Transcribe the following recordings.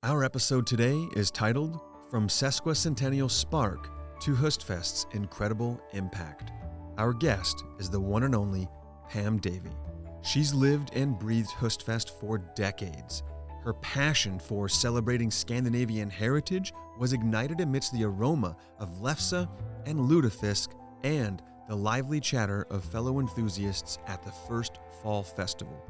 Our episode today is titled From Sesquicentennial Spark to Hostfest's Incredible Impact. Our guest is the one and only Pam Davy. She's lived and breathed Hostfest for decades. Her passion for celebrating Scandinavian heritage was ignited amidst the aroma of lefse and lutefisk and the lively chatter of fellow enthusiasts at the first fall festival.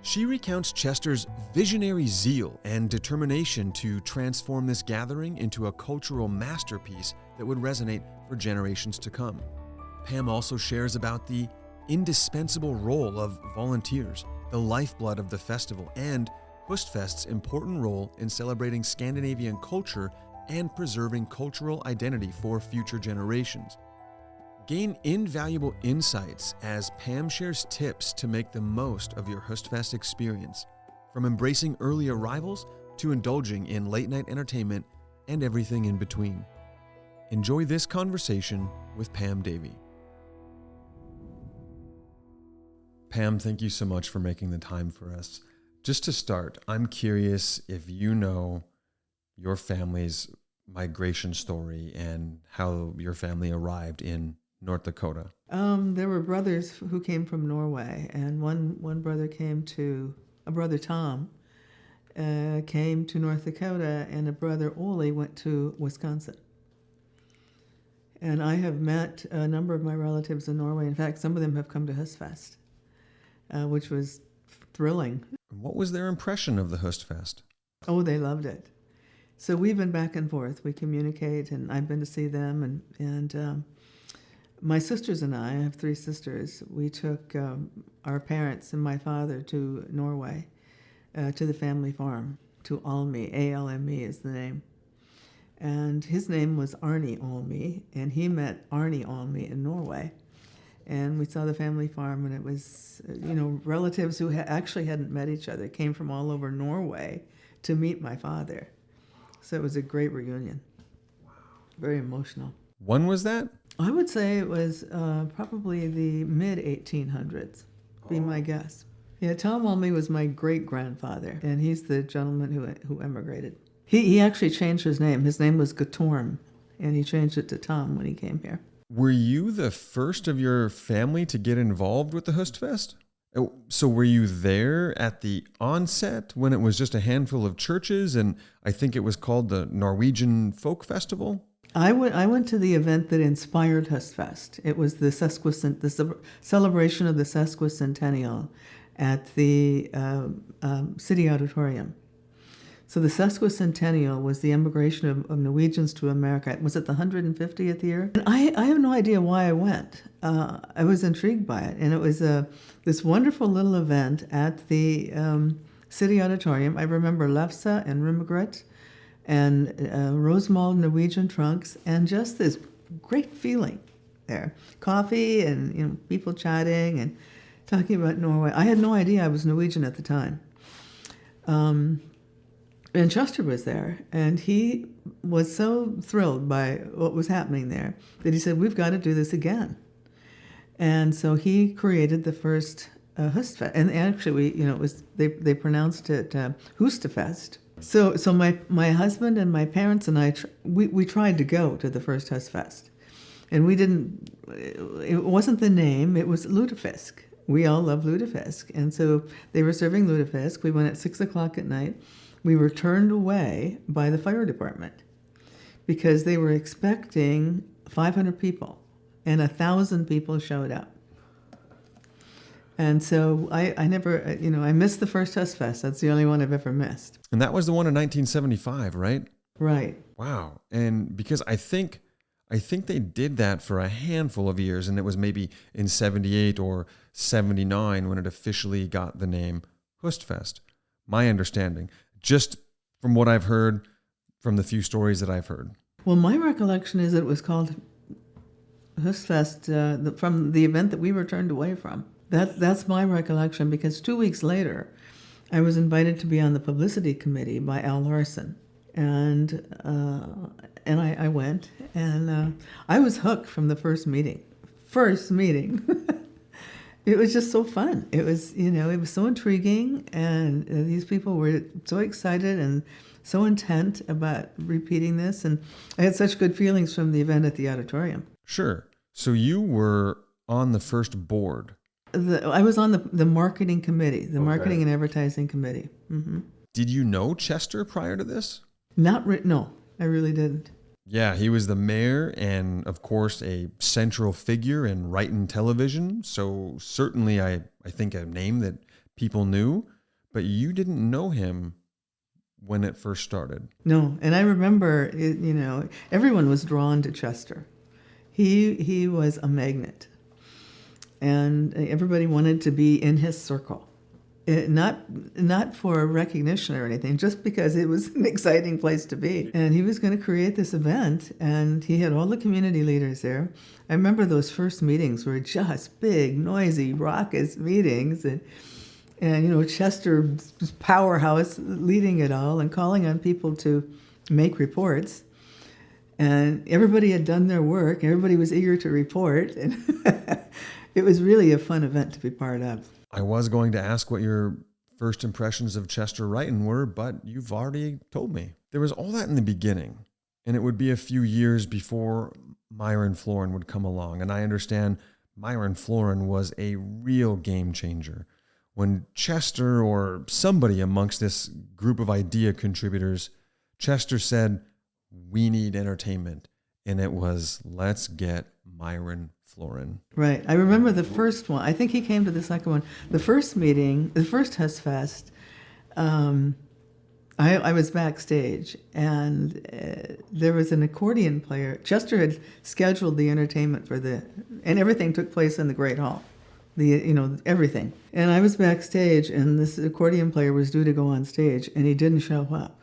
She recounts Chester's visionary zeal and determination to transform this gathering into a cultural masterpiece that would resonate for generations to come. Pam also shares about the indispensable role of volunteers, the lifeblood of the festival, and Hostfest's important role in celebrating Scandinavian culture and preserving cultural identity for future generations. Gain invaluable insights as Pam shares tips to make the most of your Hostfest experience, from embracing early arrivals to indulging in late-night entertainment and everything in between. Enjoy this conversation with Pam Davy. Pam, thank you so much for making the time for us. Just to start, I'm curious if you know your family's migration story and how your family arrived in North Dakota. There were brothers who came from Norway, and one brother brother Tom, came to North Dakota, and a brother Ole went to Wisconsin. And I have met a number of my relatives in Norway. In fact, some of them have come to Hostfest, which was thrilling. What was their impression of the Hostfest? Oh, they loved it. So we've been back and forth. We communicate, and I've been to see them, and my sisters and I have three sisters. We took our parents and my father to Norway, to the family farm, to Alme. A-L-M-E is the name. And his name was Arnie Alme, and he met Arnie Alme in Norway. And we saw the family farm, and it was, relatives who actually hadn't met each other, came from all over Norway to meet my father. So it was a great reunion. Wow. Very emotional. When was that? I would say it was probably the mid-1800s, be my guess. Yeah, Tom Alme was my great-grandfather, and he's the gentleman who emigrated. He actually changed his name. His name was Gatorm, and he changed it to Tom when he came here. Were you the first of your family to get involved with the Hostfest? So were you there at the onset when it was just a handful of churches, and I think it was called the Norwegian Folk Festival? I went to the event that inspired Hostfest. It was the celebration of the Sesquicentennial at the City Auditorium. So the Sesquicentennial was the immigration of Norwegians to America. Was it the 150th year? And I have no idea why I went. I was intrigued by it, and it was this wonderful little event at the City Auditorium. I remember lefse and rimmergrøt and Rosemald Norwegian trunks, and just this great feeling there. Coffee and people chatting and talking about Norway. I had no idea I was Norwegian at the time. And Chester was there, and he was so thrilled by what was happening there that he said, "We've got to do this again." And so he created the first Hostfest, and actually, they pronounced it Hostfest. So my husband and my parents and I, we tried to go to the first Hostfest, and we didn't. It wasn't the name; it was lutefisk. We all love lutefisk, and so they were serving lutefisk. We went at 6:00 at night. We were turned away by the fire department because they were expecting 500 people, and 1,000 people showed up. And so I never, I missed the first Hostfest. That's the only one I've ever missed. And that was the one in 1975, right? Right. Wow. And because I think they did that for a handful of years, and it was maybe in 78 or 79 when it officially got the name Hostfest. My understanding, just from what I've heard, from the few stories that I've heard. Well, my recollection is it was called Hostfest from the event that we were turned away from. That's my recollection, because 2 weeks later, I was invited to be on the publicity committee by Al Larson, and I went, and I was hooked from the first meeting. It was just so fun. It was, it was so intriguing, and these people were so excited and so intent about repeating this. And I had such good feelings from the event at the auditorium. Sure. So you were on the first board. I was on the marketing committee, the marketing and advertising committee. Mm-hmm. Did you know Chester prior to this? No, I really didn't. Yeah, he was the mayor and, of course, a central figure in Wrighton television. So certainly I think a name that people knew, but you didn't know him when it first started. No, and I remember, everyone was drawn to Chester. He was a magnet, and everybody wanted to be in his circle. Not for recognition or anything, just because it was an exciting place to be. And he was going to create this event, and he had all the community leaders there. I remember those first meetings were just big, noisy, raucous meetings, and Chester's powerhouse leading it all and calling on people to make reports. And everybody had done their work. Everybody was eager to report. And it was really a fun event to be part of. I was going to ask what your first impressions of Chester Wrighton were, but you've already told me. There was all that in the beginning, and it would be a few years before Myron Florin would come along. And I understand Myron Florin was a real game changer. When Chester or somebody amongst this group of idea contributors, Chester said, "We need entertainment." And it was, let's get Myron Florin. Right. I remember the first one. I think he came to the second one. The first meeting, the first Hostfest, I was backstage, and there was an accordion player. Chester had scheduled the entertainment and everything took place in the Great Hall. Everything. And I was backstage, and this accordion player was due to go on stage, and he didn't show up.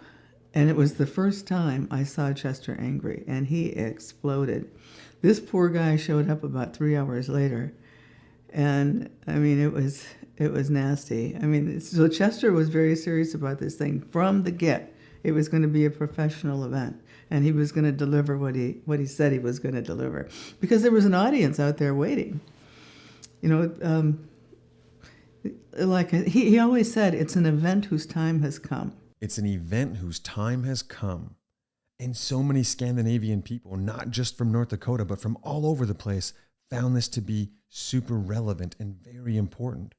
And it was the first time I saw Chester angry, and he exploded. This poor guy showed up about 3 hours later, and it was nasty. So Chester was very serious about this thing from the get. It was going to be a professional event, and he was going to deliver what he said he was going to deliver, because there was an audience out there waiting. Like he always said, it's an event whose time has come. It's an event whose time has come. And so many Scandinavian people, not just from North Dakota, but from all over the place, found this to be super relevant and very important.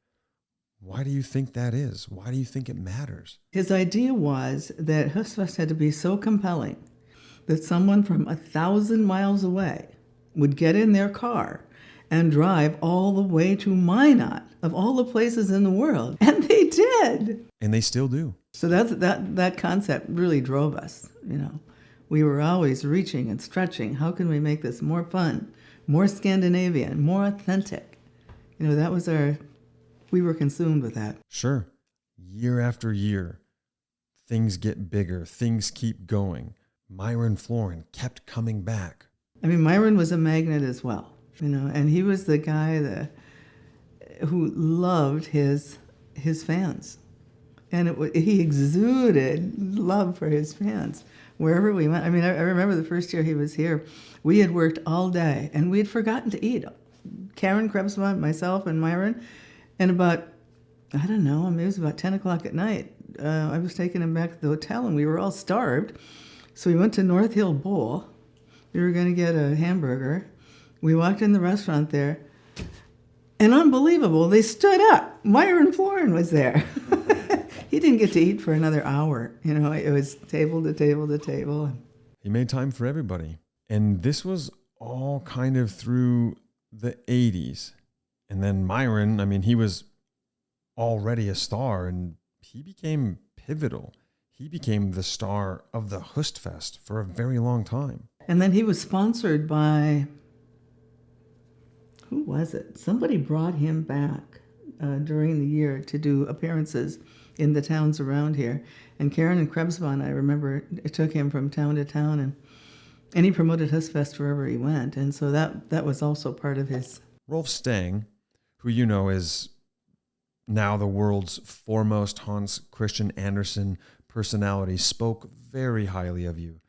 Why do you think that is? Why do you think it matters? His idea was that Hostfest had to be so compelling that someone from 1,000 miles away would get in their car and drive all the way to Minot, of all the places in the world. And they did. And they still do. So that concept really drove us, We were always reaching and stretching. How can we make this more fun, more Scandinavian, more authentic? That was we were consumed with that. Sure. Year after year, things get bigger, things keep going. Myron Florin kept coming back. Myron was a magnet as well, and he was the guy who loved his fans. And he exuded love for his fans wherever we went. I remember the first year he was here, we had worked all day, and we had forgotten to eat. Karen Krebsman, myself, and Myron. And about, it was about 10 o'clock at night, I was taking him back to the hotel, and we were all starved. So we went to North Hill Bowl. We were going to get a hamburger. We walked in the restaurant there, and unbelievable, they stood up. Myron Florin was there. He didn't get to eat for another hour. It was table to table to table. He made time for everybody. And this was all kind of through the 80s. And then Myron, he was already a star, and he became pivotal. He became the star of the Hostfest for a very long time. And then he was sponsored by, who was it? Somebody brought him back during the year to do appearances in the towns around here. And Karen and Krebsman, I remember, took him from town to town, and he promoted Hostfest wherever he went. And so that was also part of his. Rolf Stang, who is now the world's foremost Hans Christian Andersen personality, spoke very highly of you.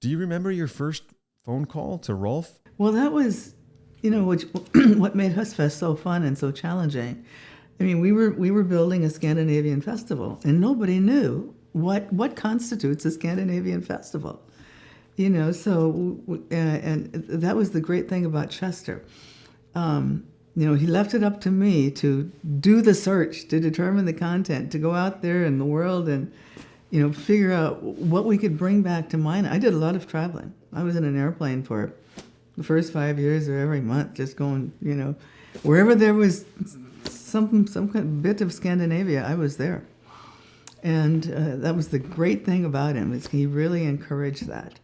Do you remember your first phone call to Rolf? Well, that was, what made Hostfest so fun and so challenging. We were building a Scandinavian festival, and nobody knew what constitutes a Scandinavian festival. And that was the great thing about Chester. He left it up to me to do the search, to determine the content, to go out there in the world and, figure out what we could bring back to Minot. I did a lot of traveling. I was in an airplane for the first 5 years or every month, just going, wherever there was some kind of bit of Scandinavia, I was there. And that was the great thing about him, is he really encouraged that.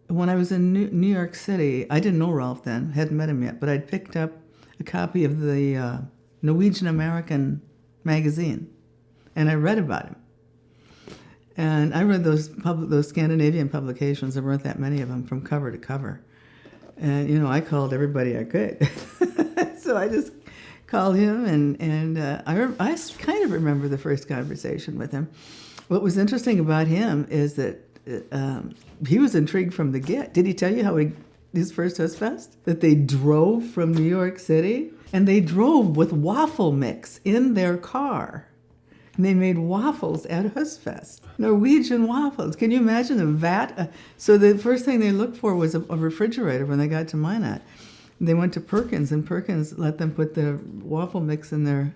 When I was in New York City, I didn't know Rolf then, hadn't met him yet, but I'd picked up a copy of the Norwegian American magazine, and I read about him. And I read those Scandinavian publications. There weren't that many of them, from cover to cover. And, I called everybody I could. So I just called him, and I kind of remember the first conversation with him. What was interesting about him is that he was intrigued from the get. Did he tell you how his first Hostfest? That they drove from New York City, and they drove with waffle mix in their car. And they made waffles at Hostfest. Norwegian waffles. Can you imagine a vat? So the first thing they looked for was a refrigerator when they got to Minot. They went to Perkins, and Perkins let them put the waffle mix in their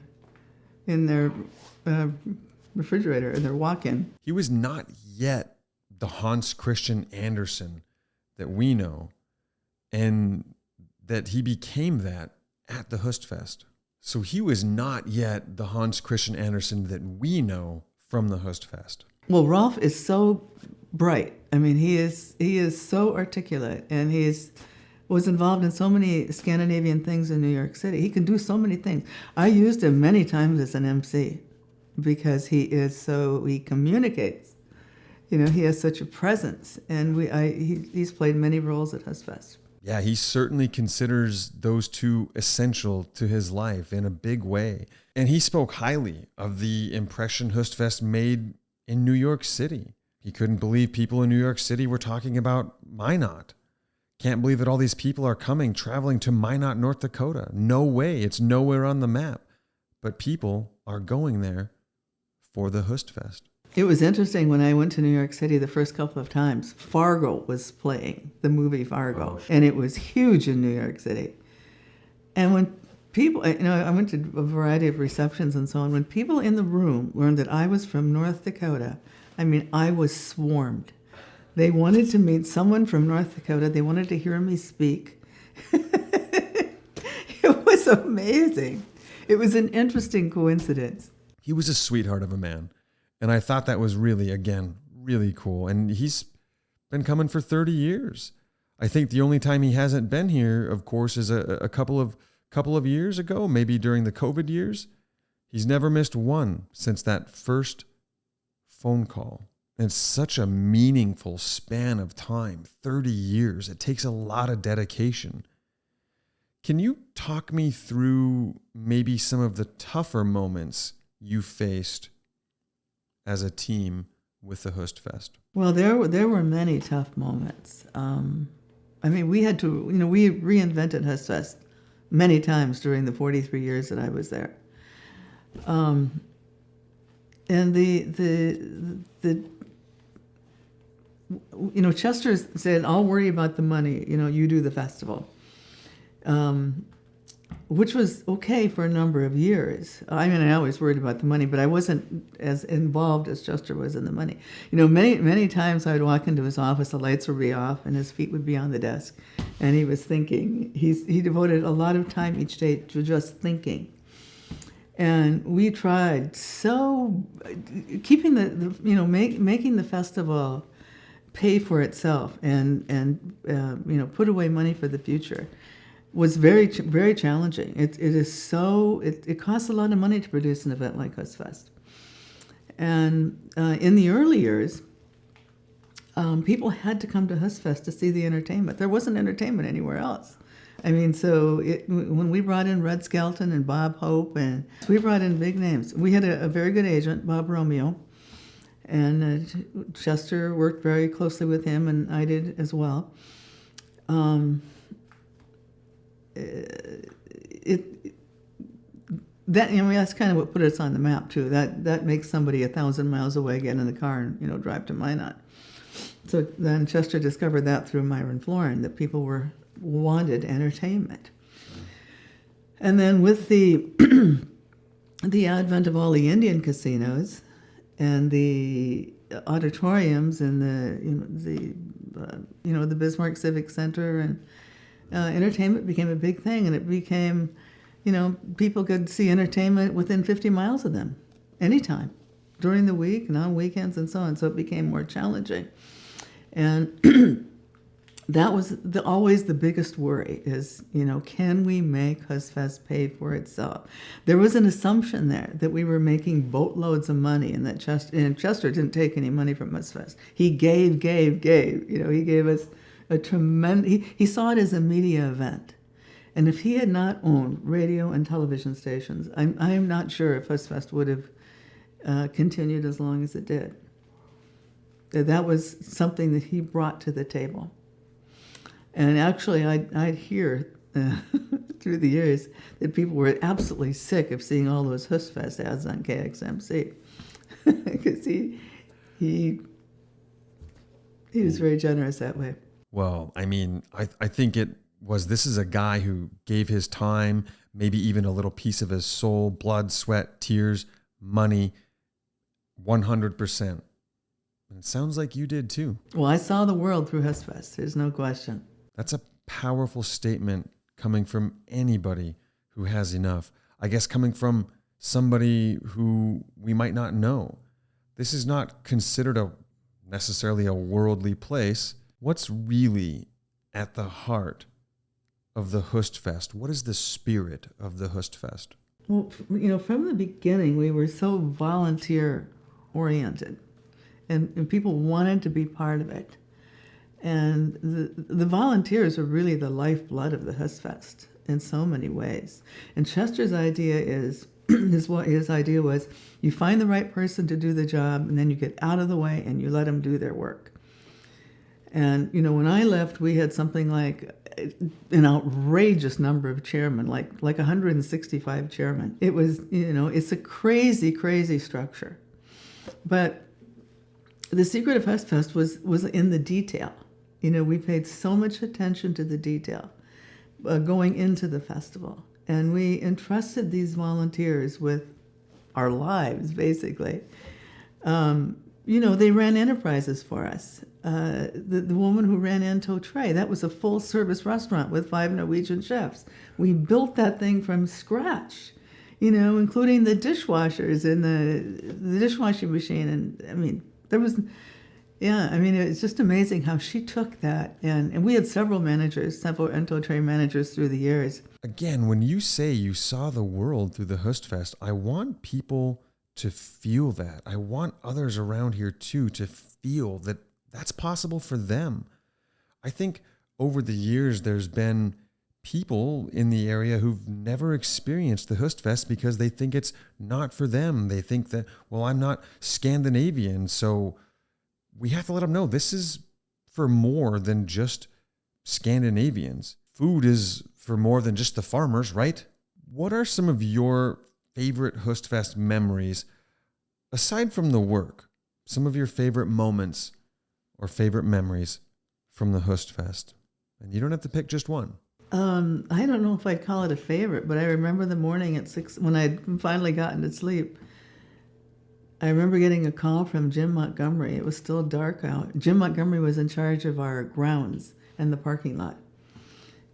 refrigerator, in their walk-in. He was not yet the Hans Christian Andersen that we know, and that he became that at the Hostfest. So he was not yet the Hans Christian Andersen that we know from the Hostfest. Well, Rolf is so bright. I mean, he is so articulate, and was involved in so many Scandinavian things in New York City. He can do so many things. I used him many times as an MC because he communicates. He has such a presence, and he's played many roles at Hostfest. Yeah, he certainly considers those two essential to his life in a big way. And he spoke highly of the impression Hostfest made in New York City. He couldn't believe people in New York City were talking about Minot. Can't believe that all these people are traveling to Minot, North Dakota. No way, it's nowhere on the map. But people are going there for the Hostfest. It was interesting when I went to New York City the first couple of times. Fargo was playing, the movie Fargo, and it was huge in New York City. And when people, I went to a variety of receptions and so on. When people in the room learned that I was from North Dakota, I was swarmed. They wanted to meet someone from North Dakota. They wanted to hear me speak. It was amazing. It was an interesting coincidence. He was a sweetheart of a man. And I thought that was really, again, really cool. And he's been coming for 30 years. I think the only time he hasn't been here, of course, is a couple of years ago, maybe during the COVID years. He's never missed one since that first phone call. And it's such a meaningful span of time, 30 years. It takes a lot of dedication. Can you talk me through maybe some of the tougher moments you faced as a team with the Hostfest? Well, there were many tough moments. We had to, we reinvented Hostfest many times during the 43 years that I was there. And Chester said, "I'll worry about the money. You do the festival." Which was okay for a number of years. I always worried about the money, but I wasn't as involved as Chester was in the money. Many times I would walk into his office, the lights would be off, and his feet would be on the desk, and he was thinking. He devoted a lot of time each day to just thinking. And we tried keeping making the festival pay for itself and put away money for the future was very, very challenging. It costs a lot of money to produce an event like Hostfest. And in the early years, people had to come to Hostfest to see the entertainment. There wasn't entertainment anywhere else. When we brought in Red Skelton and Bob Hope, and we brought in big names. We had a very good agent, Bob Romeo, and Chester worked very closely with him, and I did as well. that, that's kind of what put us on the map too. That makes somebody 1,000 miles away get in the car and drive to Minot. So then Chester discovered that through Myron Florin, that people wanted entertainment. And then with the the advent of all the Indian casinos and the auditoriums and the Bismarck Civic Center, and entertainment became a big thing, and it became, people could see entertainment within 50 miles of them anytime during the week and on weekends and so on. So it became more challenging. And that was always the biggest worry is, can we make Hostfest pay for itself? There was an assumption there that we were making boatloads of money, and that Chester didn't take any money from Hostfest. He gave. He gave us a tremendous, he saw it as a media event. And if he had not owned radio and television stations, I am not sure if Hostfest would have continued as long as it did. That was something that he brought to the table. And actually, I'd hear through the years that people were absolutely sick of seeing all those Hostfest ads on KXMC, because he was very generous that way. Well, I mean, I think this is a guy who gave his time, maybe even a little piece of his soul, blood, sweat, tears, money, 100%. And it sounds like you did too. Well, I saw the world through Hostfest. There's no question. That's a powerful statement coming from anybody who has enough. I guess coming from somebody who we might not know. This is not considered necessarily a worldly place. What's really at the heart of the Hostfest? What is the spirit of the Hostfest? Well, from the beginning, we were so volunteer-oriented, and people wanted to be part of it. And the volunteers are really the lifeblood of the Hostfest in so many ways. And Chester's idea his idea was, you find the right person to do the job, and then you get out of the way and you let them do their work. And, when I left, we had something like an outrageous number of chairmen, like 165 chairmen. It was, it's a crazy, crazy structure. But the secret of Hostfest was in the detail. We paid so much attention to the detail going into the festival. And we entrusted these volunteers with our lives, basically. They ran enterprises for us. The woman who ran Anto Tre, that was a full-service restaurant with 5 Norwegian chefs. We built that thing from scratch, including the dishwashers and the dishwashing machine. And, it's just amazing how she took that. And we had several Anto Tre managers through the years. Again, when you say you saw the world through the Hostfest, I want people to feel that. I want others around here too to feel that that's possible for them. I think over the years there's been people in the area who've never experienced the Hostfest because they think it's not for them. They think that, well, I'm not Scandinavian, so we have to let them know this is for more than just Scandinavians. Food is for more than just the farmers, right? What are some of your favorite Hostfest memories, aside from the work? Some of your favorite moments or favorite memories from the Hostfest? And you don't have to pick just one. I don't know if I'd call it a favorite, but I remember the morning at 6 when I'd finally gotten to sleep. I remember getting a call from Jim Montgomery. It was still dark out. Jim Montgomery was in charge of our grounds and the parking lot.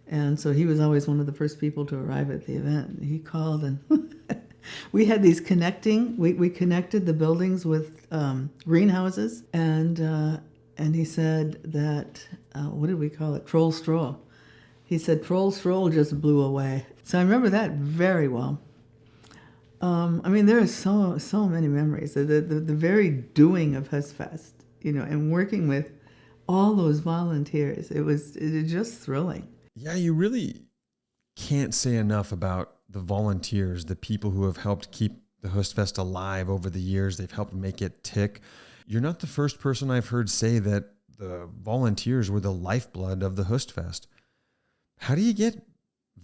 And so he was always one of the first people to arrive at the event. He called, and we had these we connected the buildings with greenhouses, and he said that, what did we call it? Troll Stroll. He said, Troll Stroll just blew away. So I remember that very well. There are so many memories. The very doing of Hostfest, and working with all those volunteers. It was just thrilling. Yeah, you really can't say enough about the volunteers, the people who have helped keep the Hostfest alive over the years. They've helped make it tick. You're not the first person I've heard say that the volunteers were the lifeblood of the Hostfest. How do you get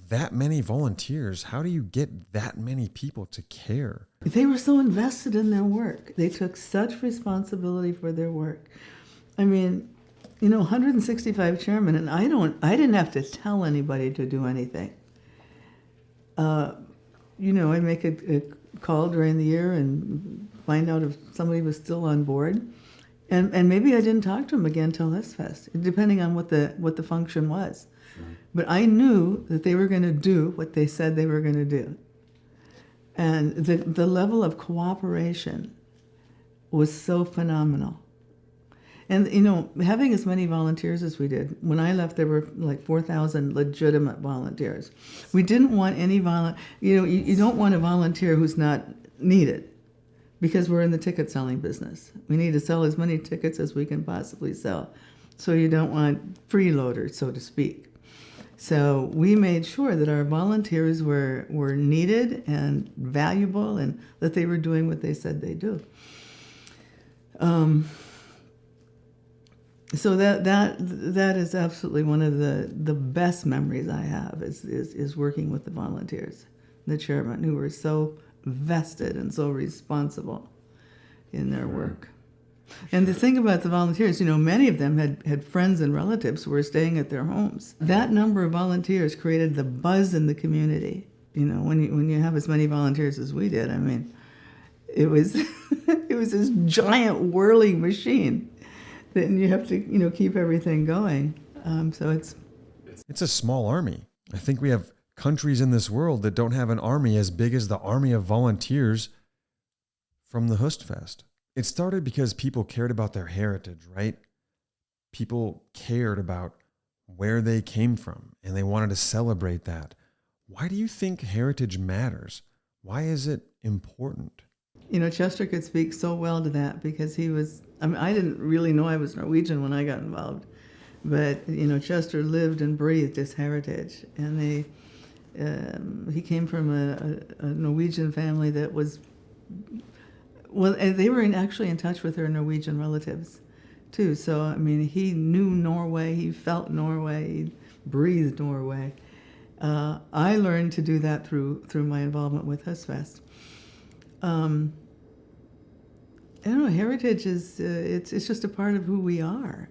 that many volunteers, how do you get that many people to care? They were so invested in their work. They took such responsibility for their work. I mean, 165 chairmen, and I didn't have to tell anybody to do anything. I'd make a call during the year and find out if somebody was still on board. And maybe I didn't talk to them again till Hostfest, depending on what the function was. But I knew that they were going to do what they said they were going to do. And the level of cooperation was so phenomenal. And, having as many volunteers as we did, when I left, there were like 4,000 legitimate volunteers. We didn't want any you don't want a volunteer who's not needed, because we're in the ticket selling business. We need to sell as many tickets as we can possibly sell. So you don't want freeloaders, so to speak. So we made sure that our volunteers were needed and valuable, and that they were doing what they said they do. So that is absolutely one of the best memories I have is working with the volunteers, the chairmen, who were so vested and so responsible in their work. And the thing about the volunteers, many of them had friends and relatives who were staying at their homes. That number of volunteers created the buzz in the community. When you have as many volunteers as we did, I mean, it was it was this giant whirling machine that you have to keep everything going. So it's a small army. I think we have countries in this world that don't have an army as big as the army of volunteers from the Hostfest. It started because people cared about their heritage, right? People cared about where they came from, and they wanted to celebrate that. Why do you think heritage matters? Why is it important? Chester could speak so well to that, because I didn't really know I was Norwegian when I got involved. But, Chester lived and breathed his heritage. And he came from a Norwegian family that was, and they were actually in touch with their Norwegian relatives, too. So, I mean, he knew Norway, he felt Norway, he breathed Norway. I learned to do that through my involvement with Hostfest. I don't know, heritage is, it's just a part of who we are.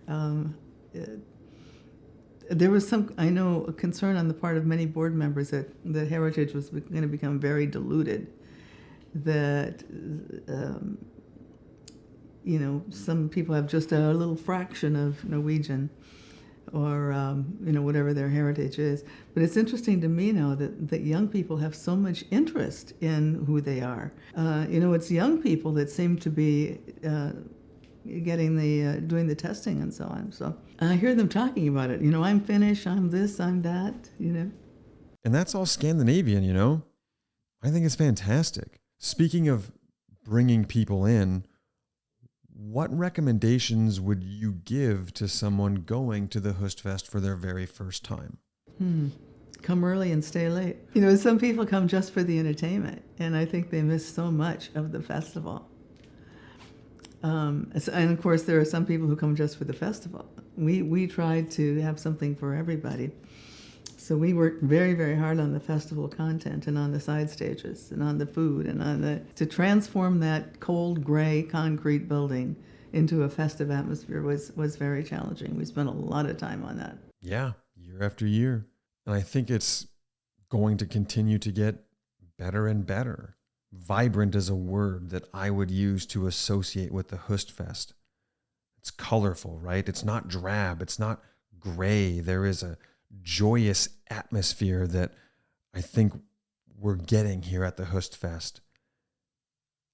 There was a concern on the part of many board members that heritage was going to become very diluted, that, some people have just a little fraction of Norwegian, or whatever their heritage is. But it's interesting to me now that young people have so much interest in who they are. It's young people that seem to be getting doing the testing and so on. So I hear them talking about it. I'm Finnish, I'm this, I'm that. And that's all Scandinavian. I think it's fantastic. Speaking of bringing people in, what recommendations would you give to someone going to the Hostfest for their very first time? Come early and stay late. Some people come just for the entertainment, and I think they miss so much of the festival. And of course, there are some people who come just for the festival. We tried to have something for everybody. So we worked very, very hard on the festival content and on the side stages and on the food and to transform that cold, gray, concrete building into a festive atmosphere was very challenging. We spent a lot of time on that. Yeah, year after year. And I think it's going to continue to get better and better. Vibrant is a word that I would use to associate with the Hostfest. It's colorful, right? It's not drab. It's not gray. There is a joyous atmosphere that I think we're getting here at the Hostfest.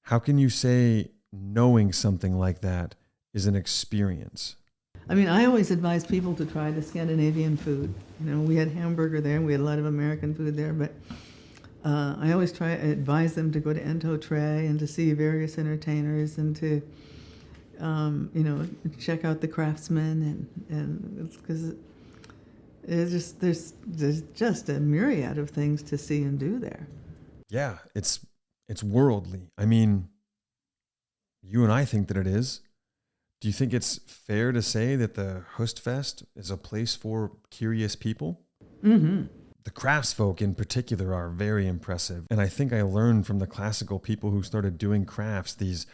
How can you say knowing something like that is an experience? I mean, I always advise people to try the Scandinavian food. We had hamburger there, and we had a lot of American food there, but I always advise them to go to Ento Tre and to see various entertainers and to, check out the craftsmen and because there's just a myriad of things to see and do there. Yeah, it's worldly. I mean, you and I think that it is. Do you think it's fair to say that the Hostfest is a place for curious people? Mm-hmm. The craftsfolk in particular are very impressive. And I think I learned from the classical people who started doing crafts, these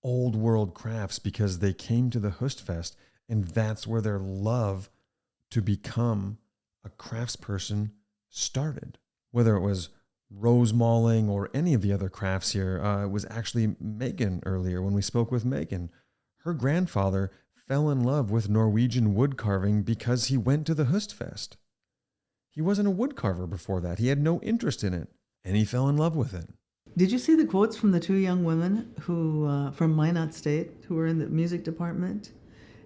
old world crafts, because they came to the Hostfest, and that's where their love to become a craftsperson started. Whether it was rose mauling or any of the other crafts here, it was actually Megan earlier when we spoke with Megan. Her grandfather fell in love with Norwegian wood carving because he went to the Hostfest. He wasn't a wood carver before that. He had no interest in it, and he fell in love with it. Did you see the quotes from the two young women who from Minot State who were in the music department,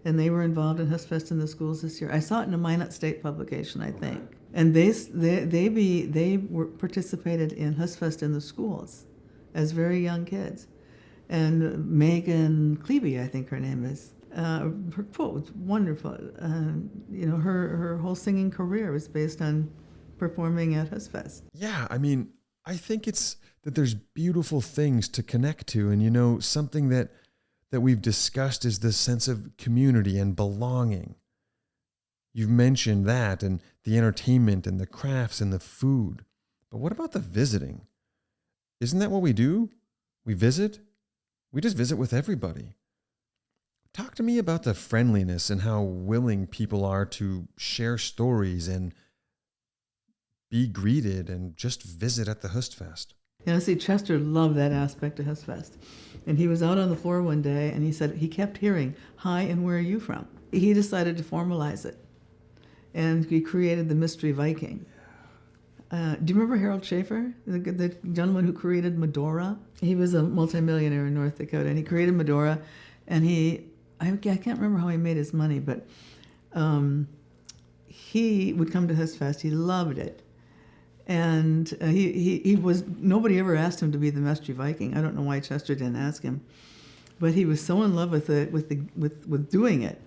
and they were involved in Hostfest in the schools this year? I saw it in a Minot State publication, I think, and they were participated in Hostfest in the schools as very young kids. And Megan Clevey, I think her name is. Her quote was wonderful. Her whole singing career was based on performing at Hostfest. Yeah, I mean, I think it's that there's beautiful things to connect to. And, something that we've discussed is this sense of community and belonging. You've mentioned that, and the entertainment and the crafts and the food. But what about the visiting? Isn't that what we do? We visit? We just visit with everybody. Talk to me about the friendliness and how willing people are to share stories and be greeted and just visit at the Hostfest. See, Chester loved that aspect of Hostfest. And he was out on the floor one day, and he said he kept hearing, "Hi, and where are you from?" He decided to formalize it, and he created the Mystery Viking. Do you remember Harold Schaefer, the gentleman who created Medora? He was a multimillionaire in North Dakota, and he created Medora, and I can't remember how he made his money, but he would come to Hostfest. He loved it. And he was, nobody ever asked him to be the Mystery Viking. I don't know why Chester didn't ask him, but he was so in love with doing it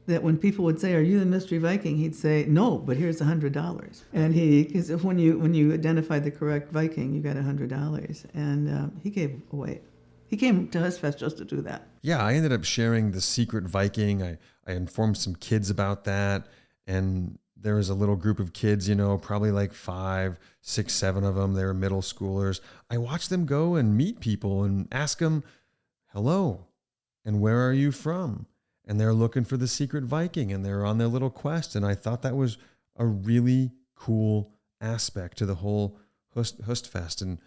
that when people would say, "Are you the Mystery Viking?" he'd say, "No, but here's $100." And because when you identified the correct Viking, you got $100. And he gave away. He came to Hostfest just to do that. Yeah, I ended up sharing the secret Viking. I informed some kids about that, and there was a little group of kids, probably like 5, 6, 7 of them. They were middle schoolers. I watched them go and meet people and ask them, "Hello, and where are you from?" And they're looking for the secret Viking, and they're on their little quest. And I thought that was a really cool aspect to the whole Hostfest. And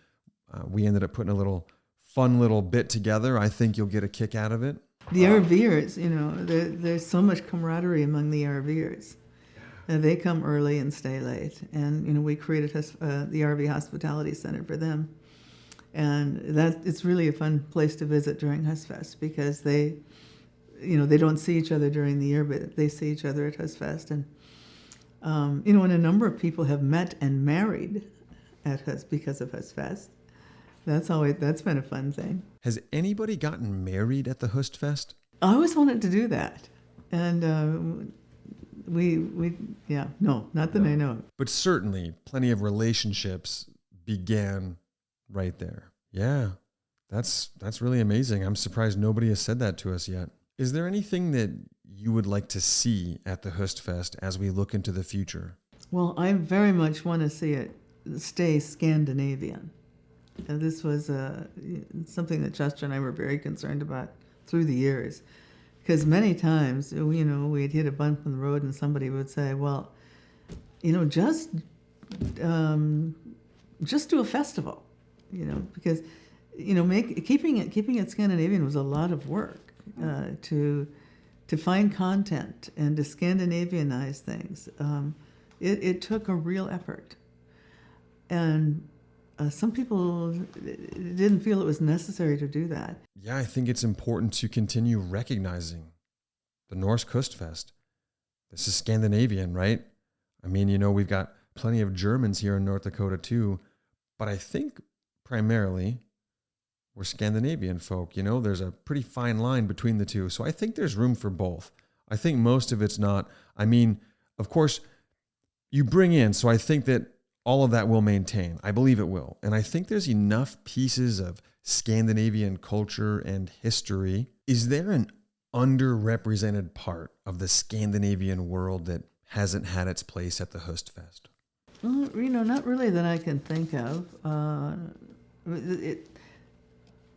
we ended up putting a fun little bit together. I think you'll get a kick out of it. The RVers, there's so much camaraderie among the RVers. They come early and stay late. And, we created the RV Hospitality Center for them. And it's really a fun place to visit during Hostfest because they don't see each other during the year, but they see each other at Hostfest. And, and a number of people have met and married because of Hostfest. That's been a fun thing. Has anybody gotten married at the Hostfest? I always wanted to do that. And not that I know of. But certainly plenty of relationships began right there. Yeah, that's really amazing. I'm surprised nobody has said that to us yet. Is there anything that you would like to see at the Hostfest as we look into the future? Well, I very much want to see it stay Scandinavian. This was something that Chester and I were very concerned about through the years. Because many times, we'd hit a bump in the road and somebody would say, "Well, just do a festival," because, keeping it Scandinavian was a lot of work to find content and to Scandinavianize things. It took a real effort. And some people didn't feel it was necessary to do that. Yeah, I think it's important to continue recognizing the Norse Hostfest. This is Scandinavian, right? I mean, we've got plenty of Germans here in North Dakota too, but I think primarily we're Scandinavian folk. There's a pretty fine line between the two. So I think there's room for both. I think most of it's not. I mean, of course, you bring in, so I think that all of that will maintain. I believe it will. And I think there's enough pieces of Scandinavian culture and history. Is there an underrepresented part of the Scandinavian world that hasn't had its place at the Hostfest? Not really that I can think of.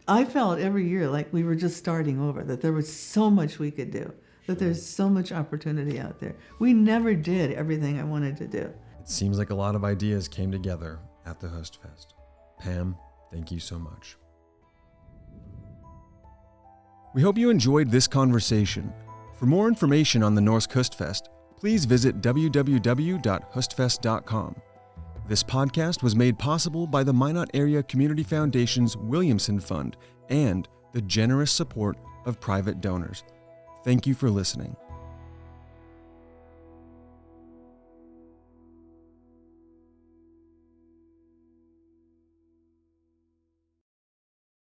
I felt every year like we were just starting over, that there was so much we could do, that there's so much opportunity out there. We never did everything I wanted to do. It seems like a lot of ideas came together at the Hostfest. Pam, thank you so much. We hope you enjoyed this conversation. For more information on the Norsk Hostfest, please visit www.hostfest.com. This podcast was made possible by the Minot Area Community Foundation's Williamson Fund and the generous support of private donors. Thank you for listening.